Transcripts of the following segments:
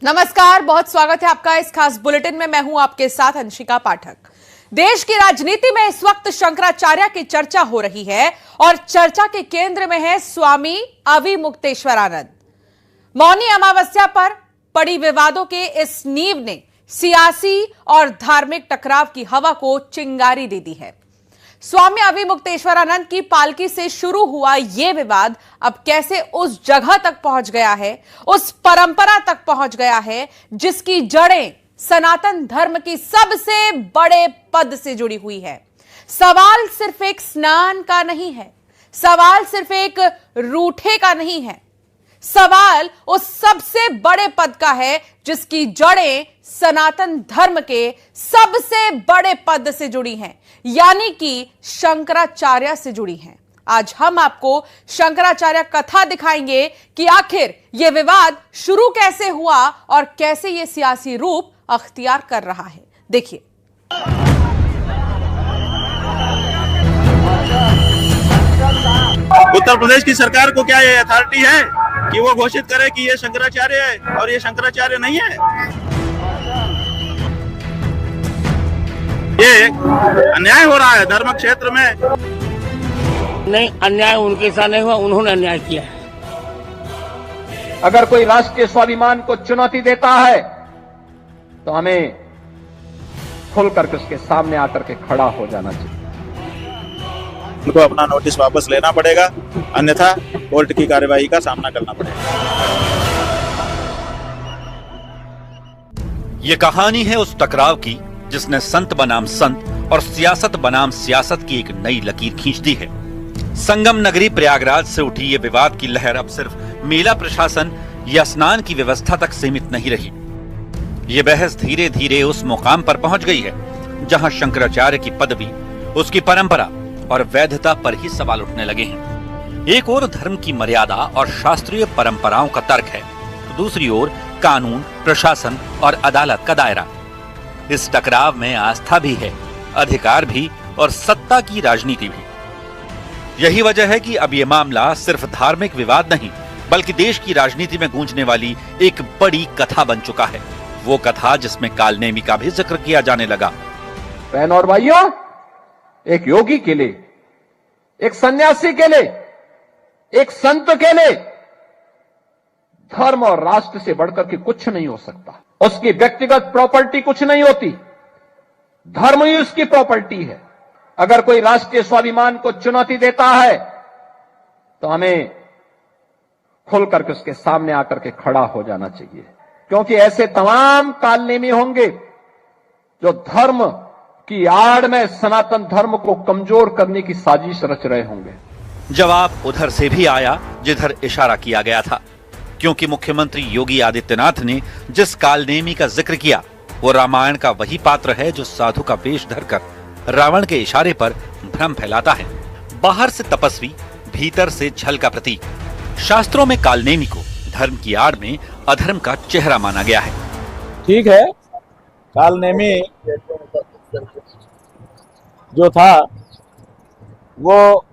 नमस्कार, बहुत स्वागत है आपका इस खास बुलेटिन में। मैं हूं आपके साथ अंशिका पाठक। देश की राजनीति में इस वक्त शंकराचार्य की चर्चा हो रही है और चर्चा के केंद्र में है स्वामी अविमुक्तेश्वरानंद। मौनी अमावस्या पर पड़ी विवादों के इस नींव ने सियासी और धार्मिक टकराव की हवा को चिंगारी दे दी है। स्वामी अविमुक्तेश्वरानंद की पालकी से शुरू हुआ यह विवाद अब कैसे उस जगह तक पहुंच गया है, उस परंपरा तक पहुंच गया है जिसकी जड़ें सनातन धर्म की सबसे बड़े पद से जुड़ी हुई है। सवाल सिर्फ एक स्नान का नहीं है, सवाल सिर्फ एक रूठे का नहीं है, सवाल उस सबसे बड़े पद का है जिसकी जड़ें सनातन धर्म के सबसे बड़े पद से जुड़ी हैं, यानी कि शंकराचार्य से जुड़ी हैं। आज हम आपको शंकराचार्य कथा दिखाएंगे कि आखिर यह विवाद शुरू कैसे हुआ और कैसे यह सियासी रूप अख्तियार कर रहा है। देखिए। उत्तर प्रदेश की सरकार को क्या ये अथॉरिटी है कि वो घोषित करे कि ये शंकराचार्य है और ये शंकराचार्य नहीं है? ये अन्याय हो रहा है धर्म क्षेत्र में। नहीं, अन्याय उनके साथ नहीं हुआ, उन्होंने अन्याय किया है। अगर कोई राष्ट्रीय स्वाभिमान को चुनौती देता है तो हमें खुल करके उसके सामने आकर के खड़ा हो जाना चाहिए। उनको अपना नोटिस वापस लेना पड़ेगा, अन्यथा कोर्ट की कार्यवाही का सामना करना पड़ेगा। ये कहानी है उस टकराव की जिसने संत बनाम संत और सियासत बनाम सियासत की एक नई लकीर खींच दी है। संगम नगरी प्रयागराज से उठी ये विवाद की लहर अब सिर्फ मेला प्रशासन या स्नान की व्यवस्था तक सीमित नहीं रही। ये बहस धीरे धीरे उस मुकाम पर पहुंच गई है जहां शंकराचार्य की पदवी, उसकी परंपरा और वैधता पर ही सवाल उठने लगे हैं। एक ओर धर्म की मर्यादा और शास्त्रीय परंपराओं का तर्क है, तो दूसरी ओर कानून, प्रशासन और अदालत का दायरा। इस टकराव में आस्था भी है, अधिकार भी और सत्ता की राजनीति भी। यही वजह है कि अब यह मामला सिर्फ धार्मिक विवाद नहीं बल्कि देश की राजनीति में गूंजने वाली एक बड़ी कथा बन चुका है। वो कथा जिसमें कालनेमी का भी जिक्र किया जाने लगा। बहनों और भाइयों, एक योगी के लिए, एक सन्यासी के लिए, एक संत के लिए धर्म और राष्ट्र से बढ़कर के कुछ नहीं हो सकता। उसकी व्यक्तिगत प्रॉपर्टी कुछ नहीं होती, धर्म ही उसकी प्रॉपर्टी है। अगर कोई राष्ट्रीय स्वाभिमान को चुनौती देता है तो हमें खुल करके उसके सामने आकर के खड़ा हो जाना चाहिए, क्योंकि ऐसे तमाम कालनेमी होंगे जो धर्म की आड़ में सनातन धर्म को कमजोर करने की साजिश रच रहे होंगे। जवाब उधर से भी आया जिधर इशारा किया गया था, क्योंकि मुख्यमंत्री योगी आदित्यनाथ ने जिस कालनेमी का जिक्र किया वो रामायण का वही पात्र है जो साधु का वेश धरकर रावण के इशारे पर भ्रम फैलाता है। बाहर से तपस्वी, भीतर से छल का प्रतीक। शास्त्रों में कालनेमी को धर्म की आड़ में अधर्म का चेहरा माना गया है। ठीक है, कालनेमी जो था वो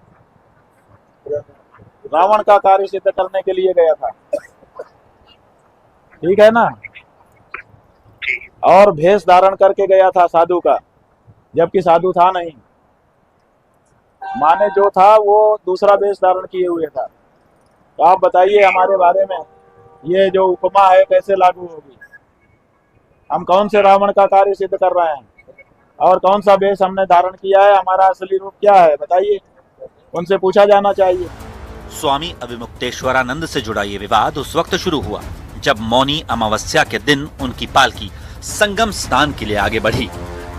रावण का कार्य सिद्ध करने के लिए गया था, ठीक है ना, और भेष धारण करके गया था साधु का, जबकि साधु था नहीं। माने जो था वो दूसरा वेश धारण किए हुए था। तो आप बताइए हमारे बारे में ये जो उपमा है कैसे लागू होगी? हम कौन से रावण का कार्य सिद्ध कर रहे हैं और कौन सा वेश हमने धारण किया है, हमारा असली रूप क्या है, बताइए, उनसे पूछा जाना चाहिए। स्वामी अविमुक्तेश्वरानंद से जुड़ा ये विवाद उस वक्त शुरू हुआ जब मौनी अमावस्या के दिन उनकी पालकी संगम स्नान के लिए आगे बढ़ी।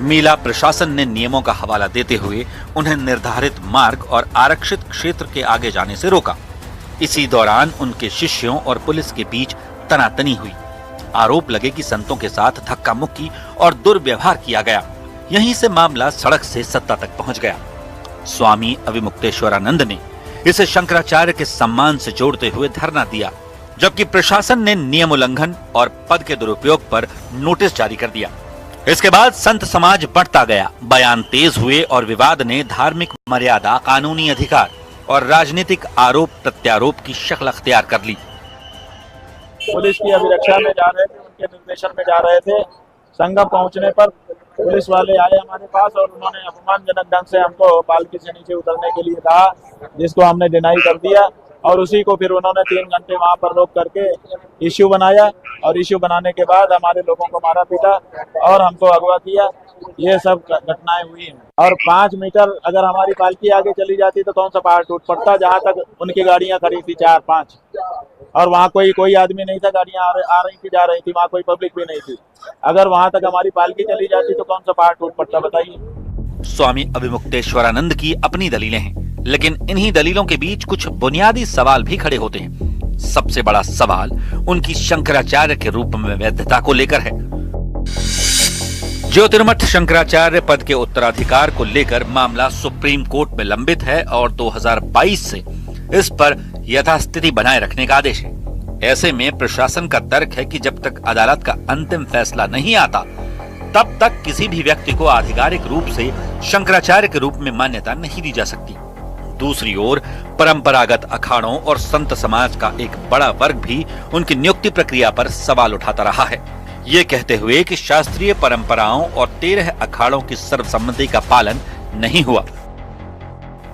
मेला प्रशासन ने नियमों का हवाला देते हुए उन्हें निर्धारित मार्ग और आरक्षित क्षेत्र के आगे जाने से रोका। इसी दौरान उनके शिष्यों और पुलिस के बीच तनातनी हुई। आरोप लगे कि संतों के साथ धक्का मुक्की और दुर्व्यवहार किया गया। यहीं से मामला सड़क से सत्ता तक पहुंच गया। स्वामी अविमुक्तेश्वरानंद ने इसे शंकराचार्य के सम्मान से जोड़ते हुए धरना दिया, जबकि प्रशासन ने नियम उल्लंघन और पद के दुरुपयोग पर नोटिस जारी कर दिया। इसके बाद संत समाज बढ़ता गया, बयान तेज हुए और विवाद ने धार्मिक मर्यादा, कानूनी अधिकार और राजनीतिक आरोप प्रत्यारोप की शक्ल अख्तियार कर ली। पुलिस की अभिरक्षा में जा रहे थे, उनके निर्देशन में जा रहे थे। संगम पहुंचने पर पुलिस वाले आए हमारे पास और उन्होंने अपमानजनक ढंग से हमको पालकी से नीचे उतरने के लिए कहा, जिसको हमने डिनाई कर दिया और उसी को फिर उन्होंने 3 घंटे वहां पर रोक करके इश्यू बनाया और इश्यू बनाने के बाद हमारे लोगों को मारा पीटा और हमको अगवा किया। ये सब घटनाएं हुई हैं। और 5 मीटर अगर हमारी पालकी आगे चली जाती तो कौन सा पहाड़ टूट पड़ता, जहाँ तक उनकी गाड़ियां खड़ी थी 4-5 और वहाँ कोई आदमी नहीं था, गाड़ियां आ रही थी जा रही थी, वहाँ कोई पब्लिक भी नहीं थी। अगर वहां तक हमारी पालकी चली जाती तो कौन सा पहाड़ टूट पड़ता, बताइए। स्वामी अभिमुक्तेश्वरानंद की अपनी दलीलें हैं, लेकिन इन्हीं दलीलों के बीच कुछ बुनियादी सवाल भी खड़े होते हैं। सबसे बड़ा सवाल उनकी शंकराचार्य के रूप में वैधता को लेकर है। ज्योतिर्मठ शंकराचार्य पद के उत्तराधिकार को लेकर मामला सुप्रीम कोर्ट में लंबित है और 2022 से इस पर यथास्थिति बनाए रखने का आदेश है। ऐसे में प्रशासन का तर्क है कि जब तक अदालत का अंतिम फैसला नहीं आता तब तक किसी भी व्यक्ति को आधिकारिक रूप से शंकराचार्य के रूप में मान्यता नहीं दी जा सकती। दूसरी ओर परंपरागत अखाड़ों और संत समाज का एक बड़ा वर्ग भी उनकी नियुक्ति प्रक्रिया पर सवाल उठाता रहा है, ये कहते हुए कि शास्त्रीय परंपराओं और 13 अखाड़ों की सर्वसम्मति का पालन नहीं हुआ।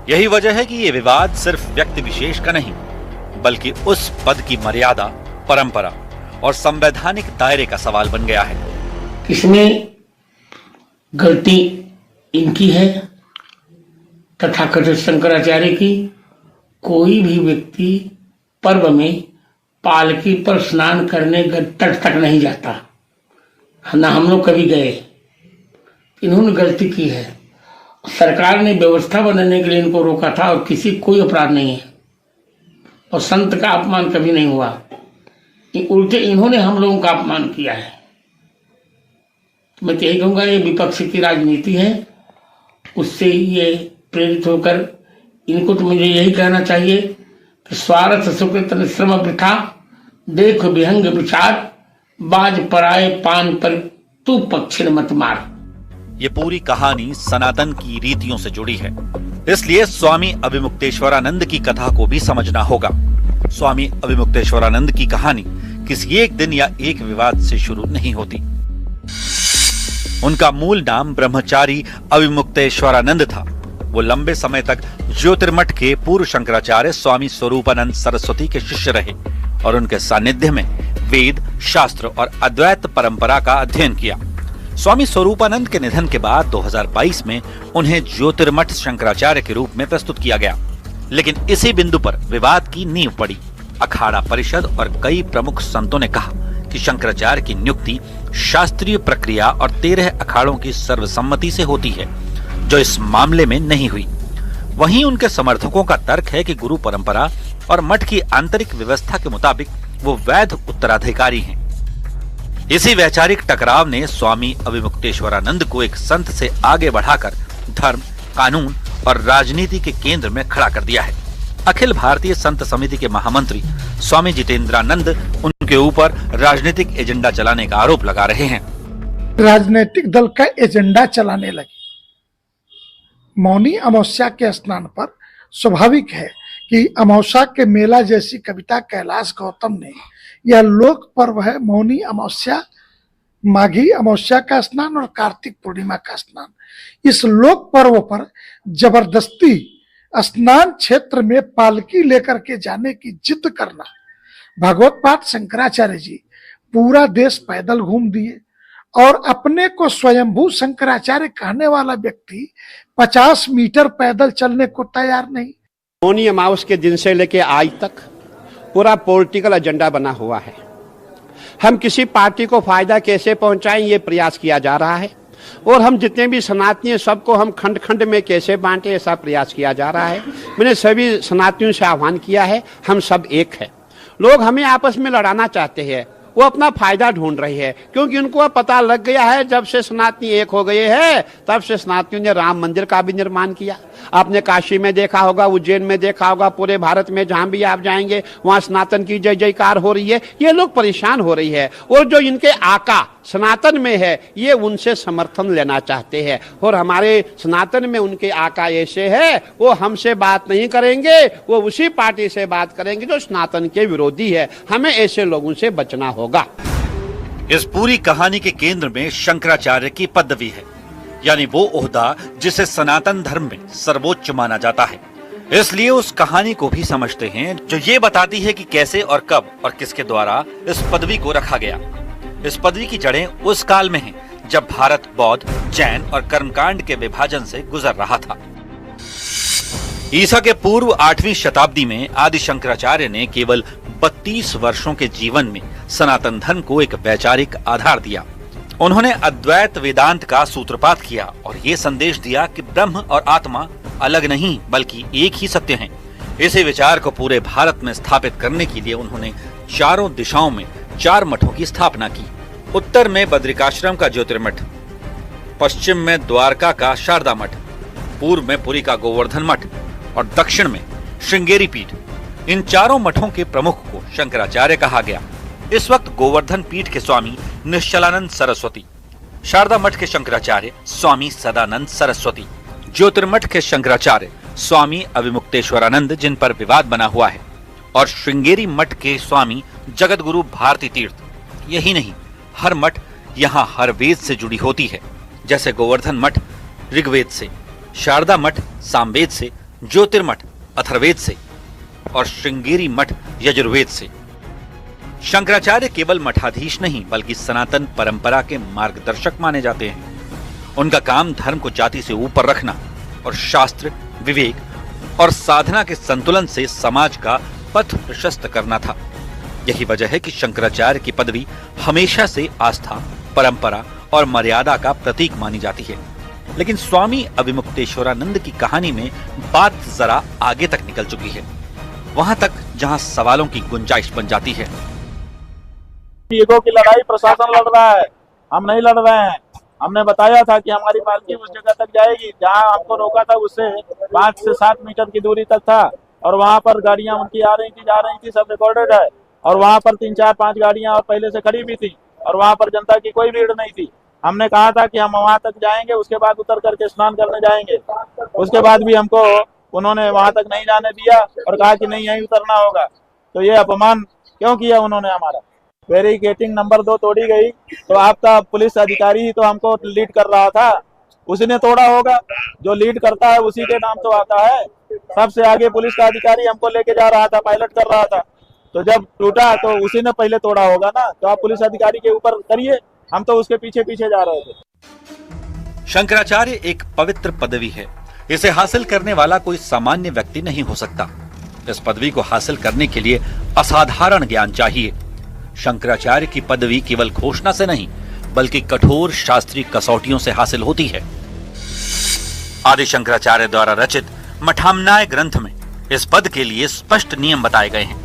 यही वजह है कि ये विवाद सिर्फ व्यक्ति विशेष का नहीं बल्कि उस पद की मर्यादा, परंपरा और संवैधानिक दायरे का सवाल बन गया है। इसमें गलती इनकी है, तथाकथित शंकराचार्य की। कोई भी व्यक्ति पर्व में पालकी पर स्नान करने तट तक नहीं जाता, ना हम लोग कभी गए। इन्होंने गलती की है। सरकार ने व्यवस्था बनाने के लिए इनको रोका था और किसी कोई अपराध नहीं है और संत का अपमान कभी नहीं हुआ। उल्टे इन्होंने हम लोगों का अपमान किया है। मैं यही कहूँगा, ये विपक्ष की राजनीति है, उससे ये प्रेरित होकर इनको तो मुझे यही कहना चाहिए कि स्वार्थ सुकृत श्रम वृथा, देख विहंग विचार, बाज पराए पान पर तू पक्षिण मत मार। ये पूरी कहानी सनातन की रीतियों से जुड़ी है, इसलिए स्वामी अभिमुक्तेश्वरानंद की कथा को भी समझना होगा। स्वामी अभिमुक्तेश्वरानंद की कहानी किसी एक दिन या एक विवाद से शुरू नहीं होती। उनका मूल नाम ब्रह्मचारी अभिमुक्तेश्वरानंद था। वो लंबे समय तक ज्योतिर्मठ के पूर्व शंकराचार्य स्वामी स्वरूपानंद सरस्वती के शिष्य रहे और उनके सानिध्य में वेद, शास्त्र और अद्वैत परंपरा का अध्ययन किया। स्वामी स्वरूपानंद के निधन के बाद 2022 में उन्हें ज्योतिर्मठ शंकराचार्य के रूप में प्रस्तुत किया गया, लेकिन इसी बिंदु पर विवाद की नींव पड़ी। अखाड़ा परिषद और कई प्रमुख संतों ने कहा कि शंकराचार्य की नियुक्ति शास्त्रीय प्रक्रिया और 13 अखाड़ों की सर्वसम्मति से होती है, जो इस मामले में नहीं हुई। वहीं उनके समर्थकों का तर्क है कि गुरु परंपरा और मठ की आंतरिक व्यवस्था के मुताबिक वो वैध उत्तराधिकारी हैं। इसी वैचारिक टकराव ने स्वामी अभिमुक्तेश्वरानंद को एक संत से आगे बढ़ाकर धर्म, कानून और राजनीति के केंद्र में खड़ा कर दिया है। अखिल भारतीय संत समिति के महामंत्री स्वामी जितेंद्रानंद उनके ऊपर राजनीतिक एजेंडा चलाने का आरोप लगा रहे हैं। राजनीतिक दल का एजेंडा चलाने लगे। मौनी अमावस्या के स्नान पर स्वाभाविक है कि अमावस्या के मेला जैसी कविता कैलाश गौतम ने, यह लोक पर्व है मौनी अमावस्या, माघी अमावस्या का स्नान और कार्तिक पूर्णिमा का स्नान। इस लोक पर्व पर जबरदस्ती स्नान क्षेत्र में पालकी लेकर के जाने की जिद करना। भागवत पाठ शंकराचार्य जी पूरा देश पैदल घूम दिए और अपने को स्वयंभू शंकराचार्य कहने वाला व्यक्ति 50 मीटर पैदल चलने को तैयार नहीं। मौनी अमावस्या के दिन से लेकर आज तक पूरा पॉलिटिकल एजेंडा बना हुआ है। हम किसी पार्टी को फायदा कैसे पहुंचाएं, ये प्रयास किया जा रहा है और हम जितने भी सनातनी हैं सबको हम खंड खंड में कैसे बांटे, ऐसा प्रयास किया जा रहा है। मैंने सभी सनातनियों से आह्वान किया है, हम सब एक है। लोग हमें आपस में लड़ाना चाहते हैं वो अपना फायदा ढूंढ रही है, क्योंकि उनको अब पता लग गया है जब से सनातनी एक हो गए हैं तब से सनातनियों ने राम मंदिर का भी निर्माण किया। आपने काशी में देखा होगा, उज्जैन में देखा होगा, पूरे भारत में जहां भी आप जाएंगे वहां सनातन की जय जयकार हो रही है। ये लोग परेशान हो रही है और जो इनके आका सनातन में है ये उनसे समर्थन लेना चाहते हैं और हमारे सनातन में उनके आका ऐसे है वो हमसे बात नहीं करेंगे, वो उसी पार्टी से बात करेंगे जो सनातन के विरोधी है। हमें ऐसे लोगों से बचना होगा। इस पूरी कहानी के केंद्र में शंकराचार्य की पदवी है, यानी वो ओहदा जिसे सनातन धर्म में सर्वोच्च माना जाता है। इसलिए उस कहानी को भी समझते हैं जो ये बताती है कि कैसे और कब और किसके द्वारा इस पदवी को रखा गया। इस पदवी की जड़ें उस काल में हैं जब भारत बौद्ध, जैन और कर्मकांड के विभाजन से गुजर रहा था। ईसा के पूर्व 8वीं शताब्दी में आदि शंकराचार्य ने केवल 32 वर्षों के जीवन में सनातन धर्म को एक वैचारिक आधार दिया। उन्होंने अद्वैत वेदांत का सूत्रपात किया और ये संदेश दिया कि ब्रह्म और आत्मा अलग नहीं बल्कि एक ही सत्य हैं। इसी विचार को पूरे भारत में स्थापित करने के लिए उन्होंने चारों दिशाओं में 4 मठों की स्थापना की। उत्तर में बद्रिकाश्रम का ज्योतिर्मठ, पश्चिम में द्वारका का शारदा मठ, पूर्व में पुरी का गोवर्धन मठ और दक्षिण में श्रृंगेरी पीठ। इन चारों मठों के प्रमुख को शंकराचार्य कहा गया। इस वक्त गोवर्धन पीठ के स्वामी निश्चलानंद सरस्वती, शारदा मठ के शंकराचार्य स्वामी सदानंद सरस्वती, ज्योतिर्मठ के शंकराचार्य स्वामी अविमुक्तेश्वरानंद जिन पर विवाद बना हुआ है, और श्रृंगेरी मठ के स्वामी जगत गुरु भारती तीर्थ। यही नहीं, हर मठ यहाँ हर वेद से जुड़ी होती है। जैसे गोवर्धन मठ ऋग्वेद से, शारदा मठ सामवेद से, ज्योतिर्मठ अथर्ववेद से और श्रृंगेरी मठ यजुर्वेद से। शंकराचार्य केवल मठाधीश नहीं बल्कि सनातन परंपरा के मार्गदर्शक माने जाते हैं। उनका काम धर्म को जाति से ऊपर रखना और शास्त्र, विवेक और साधना के संतुलन से समाज का पथ प्रशस्त करना था। यही वजह है कि शंकराचार्य की पदवी हमेशा से आस्था, परंपरा और मर्यादा का प्रतीक मानी जाती है। लेकिन स्वामी अविमुक्तेश्वरानंद की कहानी में बात जरा आगे तक निकल चुकी है, वहां तक जहां सवालों की गुंजाइश बन जाती है। ईगो की लड़ाई प्रशासन लड़ रहा है, हम नहीं लड़ रहे हैं। हमने बताया था कि हमारी पालकी उस जगह तक जाएगी जहां हमको रोका था, उससे 5 से 7 मीटर की दूरी तक था और वहां पर गाड़ियां उनकी आ रही थी, जा रही थी, सब रिकॉर्डेड है। और वहां पर 3, 4, 5 गाड़ियां और पहले से खड़ी भी थी और वहां पर जनता की कोई भीड़ नहीं थी। हमने कहा था कि हम वहां तक जाएंगे, उसके बाद उतर करके स्नान करने जाएंगे। उसके बाद भी हमको उन्होंने वहां तक नहीं जाने दिया और कहा कि नहीं यहीं उतरना होगा। तो ये अपमान क्यों किया उन्होंने हमारा? बैरिकेडिंग नंबर 2 तोड़ी गई तो आपका पुलिस अधिकारी ही तो हमको लीड कर रहा था, उसने तोड़ा होगा। जो लीड करता है उसी के नाम तो आता है। सबसे आगे पुलिस का अधिकारी हमको लेके जा रहा था, पायलट कर रहा था, तो जब टूटा तो उसी ने पहले तोड़ा होगा ना। तो आप पुलिस अधिकारी के ऊपर करिए, हम तो उसके पीछे पीछे जा रहे थे। शंकराचार्य एक पवित्र पदवी है। इसे हासिल करने वाला कोई सामान्य व्यक्ति नहीं हो सकता। इस पदवी को हासिल करने के लिए असाधारण ज्ञान चाहिए। शंकराचार्य की पदवी केवल घोषणा से नहीं बल्कि कठोर शास्त्रीय कसौटियों से हासिल होती है। आदि शंकराचार्य द्वारा रचित मठामनाय ग्रंथ में इस पद के लिए स्पष्ट नियम बताए गए हैं।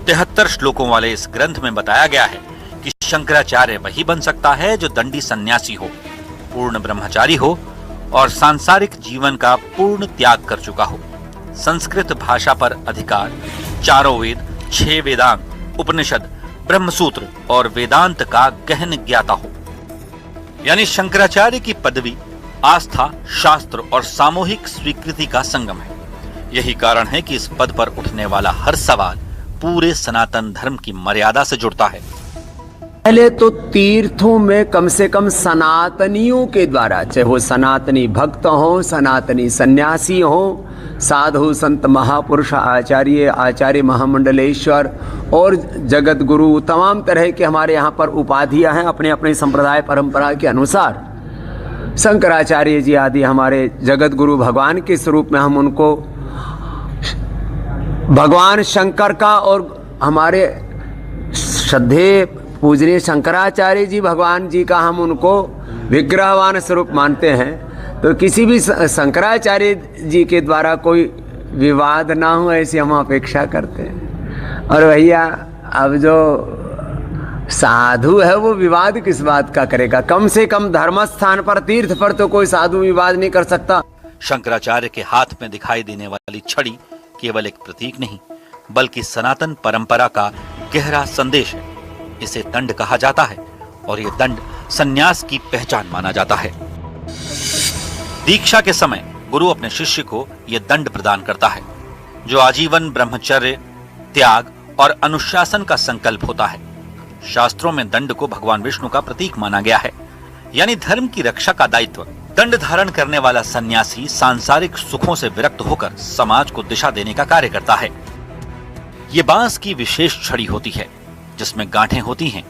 73 श्लोकों वाले इस ग्रंथ में बताया गया है कि शंकराचार्य वही बन सकता है जो दंडी सन्यासी हो, पूर्ण ब्रह्मचारी हो और सांसारिक जीवन का पूर्ण त्याग कर चुका हो, संस्कृत भाषा पर अधिकार, 4 वेद, 6 वेदांग, उपनिषद, ब्रह्मसूत्र और वेदांत का गहन ज्ञाता हो। यानी शंकराचार्य की पदवी आस्था, शास्त्र और सामूहिक स्वीकृति का संगम है। यही कारण है कि इस पद पर उठने वाला हर सवाल पूरे सनातन धर्म की मर्यादा से जुड़ता है। पहले तो तीर्थों में कम से कम सनातनियों के द्वारा, चाहे वो सनातनी भक्त हो, सनातनी सन्यासी हो, साधु संत महापुरुष आचार्य महामंडलेश्वर और जगत गुरु, तमाम तरह के हमारे यहाँ पर उपाधियां हैं अपने अपने संप्रदाय परंपरा के अनुसार। शंकराचार्य जी आदि हमारे जगत गुरु भगवान के स्वरूप में हम उनको भगवान शंकर का और हमारे श्रद्धेय पूजनीय शंकराचार्य जी भगवान जी का हम उनको विग्रहवान स्वरूप मानते हैं। तो किसी भी शंकराचार्य जी के द्वारा कोई विवाद ना हो ऐसी हम अपेक्षा करते हैं। और भैया अब जो साधु है वो, विवाद किस बात का करेगा? कम से कम धर्म स्थान पर, तीर्थ पर तो कोई साधु विवाद नहीं कर सकता। शंकराचार्य के हाथ में दिखाई देने वाली छड़ी केवल एक प्रतीक नहीं, बल्कि सनातन परंपरा का गहरा संदेश है। इसे दंड कहा जाता है और यह दंड संन्यास की पहचान माना जाता है। दीक्षा के समय गुरु अपने शिष्य को यह दंड प्रदान करता है, जो आजीवन ब्रह्मचर्य, त्याग और अनुशासन का संकल्प होता है। शास्त्रों में दंड को भगवान विष्णु का प्रतीक माना गया है, यानी धर्म की रक्षा का दायित्व। दंड धारण करने वाला सन्यासी सांसारिक सुखों से विरक्त होकर समाज को दिशा देने का कार्य करता है। ये बांस की विशेष छड़ी होती है, जिसमें गांठें होती हैं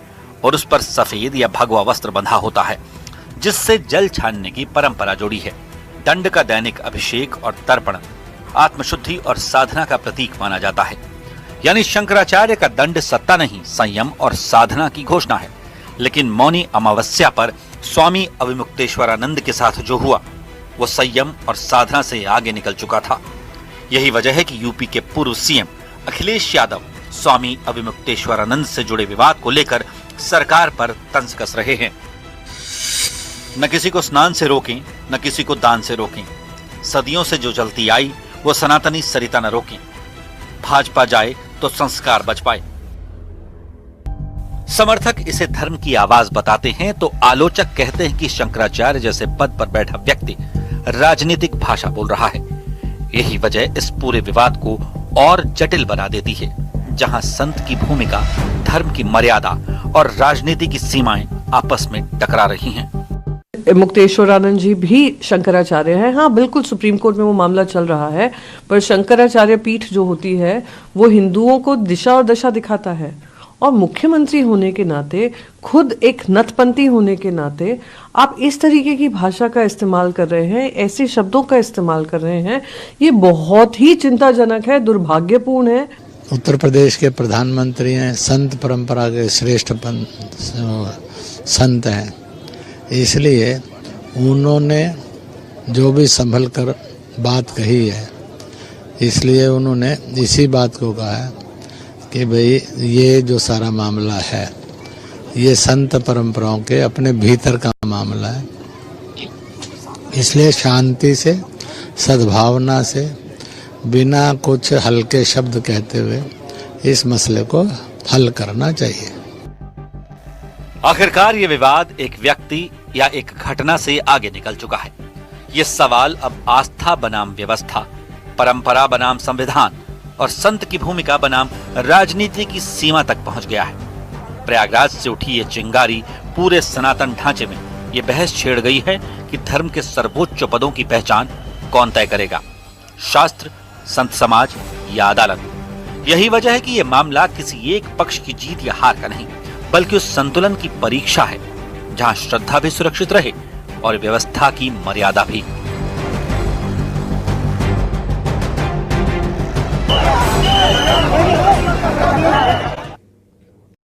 और उस पर सफेद या भगवा वस्त्र बंधा होता है, जिससे जल छानने की परंपरा जुड़ी है। दंड का दैनिक अभिषेक और तर्पण आत्मशुद्धि और साधना का प्रतीक माना जाता है। यानी शंकराचार्य का दंड सत्ता नहीं, संयम और साधना की घोषणा है। लेकिन मौनी अमावस्या पर स्वामी अविमुक्तेश्वरानंद के साथ जो हुआ, वो संयम और साधना से आगे निकल चुका था। यही वजह है कि यूपी के पूर्व सीएम अखिलेश यादव स्वामी अविमुक्तेश्वरानंद से जुड़े विवाद को लेकर सरकार पर तंज कस रहे हैं। न किसी को स्नान से रोकें, न किसी को दान से रोकें। सदियों से जो चलती आई वो सनातनी सरिता न रोकें। भाजपा जाए तो संस्कार बच पाए। समर्थक इसे धर्म की आवाज बताते हैं तो आलोचक कहते हैं कि शंकराचार्य जैसे पद पर बैठा व्यक्ति राजनीतिक भाषा बोल रहा है। यही वजह इस पूरे विवाद को और जटिल बना देती है, जहां संत की भूमिका, धर्म की मर्यादा और राजनीति की सीमाएं आपस में टकरा रही हैं। मुक्तेश्वरानंद जी भी शंकराचार्य हैं। हाँ, बिल्कुल सुप्रीम कोर्ट में वो मामला चल रहा है, पर शंकराचार्य पीठ जो होती है वो हिंदुओं को दिशा और दशा दिखाता है। और मुख्यमंत्री होने के नाते, खुद एक नतपंथी होने के नाते आप इस तरीके की भाषा का इस्तेमाल कर रहे हैं, ऐसे शब्दों का इस्तेमाल कर रहे हैं, ये बहुत ही चिंताजनक है, दुर्भाग्यपूर्ण है। उत्तर प्रदेश के प्रधानमंत्री हैं, संत परंपरा के श्रेष्ठ संत हैं, इसलिए उन्होंने जो भी संभल कर बात कही है, इसलिए उन्होंने इसी बात को कहा है कि भाई ये जो सारा मामला है ये संत परंपराओं के अपने भीतर का मामला है, इसलिए शांति से, सद्भावना से, बिना कुछ हल्के शब्द कहते हुए इस मसले को हल करना चाहिए। आखिरकार ये विवाद एक व्यक्ति या एक घटना से आगे निकल चुका है। ये सवाल अब आस्था बनाम व्यवस्था, परंपरा बनाम संविधान और संत की भूमिका बनाम राजनीति की सीमा तक पहुंच गया है। प्रयागराज से उठी ये चिंगारी पूरे सनातन ढांचे में ये बहस छेड़ गई है कि धर्म के सर्वोच्च पदों की पहचान कौन तय करेगा, शास्त्र, संत समाज या अदालत। यही वजह है कि यह मामला किसी एक पक्ष की जीत या हार का नहीं, बल्कि उस संतुलन की परीक्षा है जहां श्रद्धा भी सुरक्षित रहे और व्यवस्था की मर्यादा भी।